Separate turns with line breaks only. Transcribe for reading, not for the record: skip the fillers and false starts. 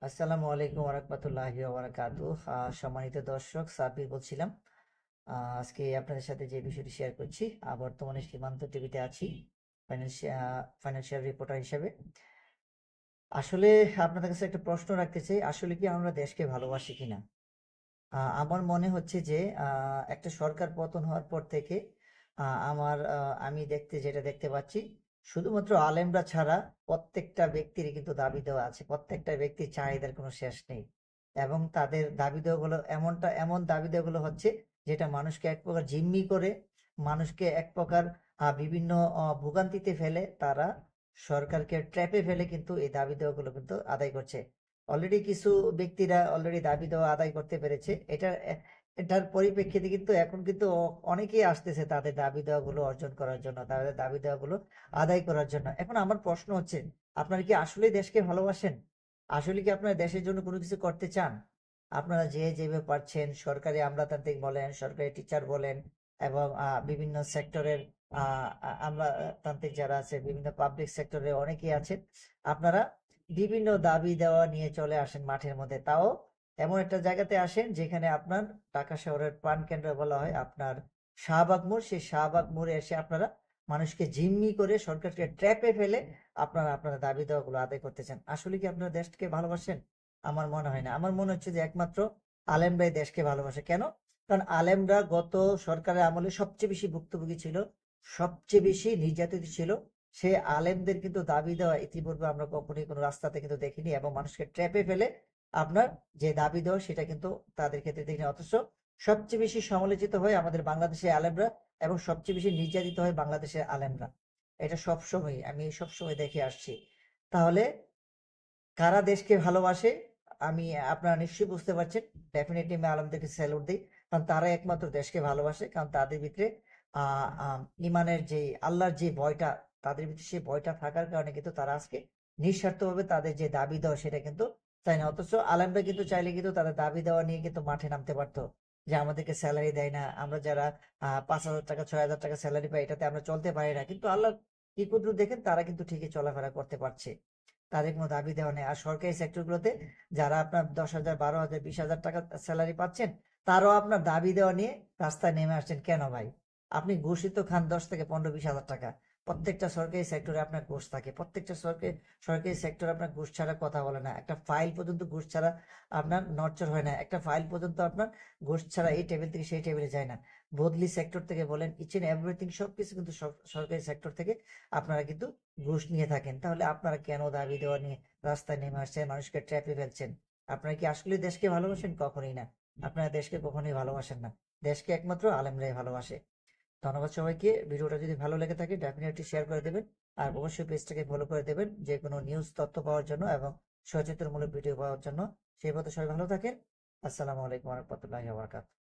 আসসালামু আলাইকুম ওয়া বারাকাতুহু। সম্মানিত দর্শক, সাব্বির বলছিলাম। আজকে আপনাদের সাথে যে বিষয়টি শেয়ার করছি, বর্তমানে সীমান্ত টিভিতে আছি ফাইন্যান্সিয়াল রিপোর্টার হিসেবে। আসলে আপনাদের কাছে একটা প্রশ্ন রাখতে চাই, আসলে কি আমরা দেশকে ভালোবাসি কিনা? আমার মনে হচ্ছে যে একটা সরকার পতন হওয়ার পর থেকে আমি যেটা দেখতে পাচ্ছি, শুধুমাত্র আলেমরা ছাড়া প্রত্যেকটা ব্যক্তিরই কিন্তু দাবি দেওয়া আছে, প্রত্যেকটা ব্যক্তির চাহিদার কোনো শেষ নেই। এবং তাদের দাবি দেওয়াগুলো এমন দাবি দেওয়াগুলো হচ্ছে যেটা মানুষকে এক প্রকার জিম্মি করে, মানুষকে এক প্রকার বিভিন্ন ভোগান্তিতে ফেলে। তারা সরকারকে ট্র্যাপে ফেলে কিন্তু এই দাবি দেওয়াগুলো কিন্তু আদায় করছে। অলরেডি কিছু ব্যক্তিরা অলরেডি দাবি দেওয়া আদায় করতে পেরেছে। এটার পরিপ্রেক্ষিতে কিন্তু এখন কিন্তু অনেকেই আসতেছে তাদের দাবি দেওয়াগুলো অর্জন করার জন্য, তাদের দাবি দেওয়াগুলো আদায় করার জন্য। এখন আমার প্রশ্ন হচ্ছে, আপনারা কি আসলেই দেশকে ভালোবাসেন? আসলে কি আপনারা দেশের জন্য কোনো কিছু করতে চান? আপনারা যেভাবে পারছেন, সরকারি আমলাতান্ত্রিক বলেন, সরকারি টিচার বলেন, এবং বিভিন্ন সেক্টরের আমলাতান্ত্রিক যারা আছে, বিভিন্ন পাবলিক সেক্টরে অনেকেই আছেন। আপনারা বিভিন্ন দাবি দেওয়া নিয়ে চলে আসেন মাঠের মধ্যে, তাও এমন একটা জায়গাতে আসেন যেখানে আপনার ঢাকা শহরের প্রাণকেন্দ্র বলা হয় আপনার শাহবাগ মোড়। সেই শাহবাগ মোড়ে এসে আপনারা মানুষকে জিম্মি করে, সরকারকে ট্র্যাপে ফেলে আপনারা আপনাদের দাবি দেওয়াগুলো আদায় করতে চান। আসলে কি আপনারা দেশকে ভালোবাসেন? আমার মনে হয় না। আমার মনে হচ্ছে যে একমাত্র আলেমরাই দেশকে ভালোবাসে। কেন? কারণ আলেমরা গত সরকারের আমলে সবচেয়ে বেশি ভুক্তভোগী ছিল, সবচেয়ে বেশি নির্যাতিত ছিল। সে আলেমদের কিন্তু দাবি দেওয়া ইতিপূর্বে আমরা কখনোই কোনো রাস্তাতে কিন্তু দেখিনি, এবং মানুষকে ট্র্যাপে ফেলে আপনার যে দাবি দেওয়া সেটা কিন্তু তাদের ক্ষেত্রে দেখিনি। অথচ সবচেয়ে বেশি সমালোচিত হয় আমাদের বাংলাদেশের আলেমরা, এবং সবচেয়ে বেশি নির্যাতিত হয় বাংলাদেশের আলেমরা। এটা সবসময় আমি সবসময় দেখে আসছি। তাহলে কারা দেশকে ভালোবাসে? আমি আপনারা নিশ্চয়ই বুঝতে পারছেন। ডেফিনেটলি আমি আলেমদেরকে স্যালুট দিই, কারণ তারা একমাত্র দেশকে ভালোবাসে। কারণ তাদের ভিতরে আহ আহ, ইমানের যে আল্লাহর যে ভয়টা, তাদের ভিতরে সেই ভয়টা থাকার কারণে কিন্তু তারা আজকে নিঃস্বার্থভাবে তাদের যে দাবি দেওয়া সেটা কিন্তু চায় না। অথচ আলেমরা কিন্তু চাইলে কিন্তু তাদের দাবি দেওয়া নিয়ে কিন্তু মাঠে নামতে পারতো, যে আমাদেরকে স্যালারি দেয় না, আমরা যারা 5,000 টাকা 6,000 টাকা স্যালারি পাই, এটাতে আমরা চলতে পারি না। কিন্তু আল্লাহ কি কুদরত দেখেন, তারা কিন্তু ঠিকই চলাফেরা করতে পারছে, তাদের কোনো দাবি দেওয়া নেই। আর সরকারি সেক্টরগুলোতে যারা আপনার 10,000 12,000 20,000 টাকা স্যালারি পাচ্ছেন, তারাও আপনার দাবি দেওয়া নিয়ে রাস্তায় নেমে আসছেন। কেন ভাই? আপনি ঘুষই তো খান 10 থেকে 15 20 হাজার টাকা। প্রত্যেকটা সরকারি সেক্টরে আপনার ঘুষ থাকে, প্রত্যেকটা সরকারি সরকারি সেক্টর আপনার ঘুষ ছাড়া কথা বলে না। একটা ফাইল পর্যন্ত ঘুষ ছাড়া আপনার নড়চড় হয় না, একটা ফাইল পর্যন্ত আপনার ঘুষ ছাড়া এই টেবিল থেকে সেই টেবিলে যায় না। বদলি সেক্টর থেকে বলেন, ইচ এন্ড এভরিথিং সবকিছু কিন্তু সরকারি সেক্টর থেকে আপনারা কিন্তু ঘুষ নিয়ে থাকেন। তাহলে আপনারা কেন দাবি দেওয়া নিয়ে রাস্তায় নেমে আসছেন, মানুষকে ট্র্যাপে ফেলছেন? আপনারা কি আসলে দেশকে ভালোবাসেন? কখনোই না। আপনারা দেশকে কখনোই ভালোবাসেন না। দেশকে একমাত্র আলেমরাই ভালোবাসে। ধন্যবাদ সবাইকে। ভিডিওটা যদি ভালো লেগে থাকে ডেফিনেটলি শেয়ার করে দেবেন, আর অবশ্যই পেজটাকে ফলো করে দেবেন যে কোনো নিউজ তথ্য পাওয়ার জন্য এবং সচেতনমূলক ভিডিও পাওয়ার জন্য। সেই পথে সবাই ভালো থাকেন। আসসালামু আলাইকুম ওয়া রাহমাতুল্লাহি ওয়া বারাকাতুহু।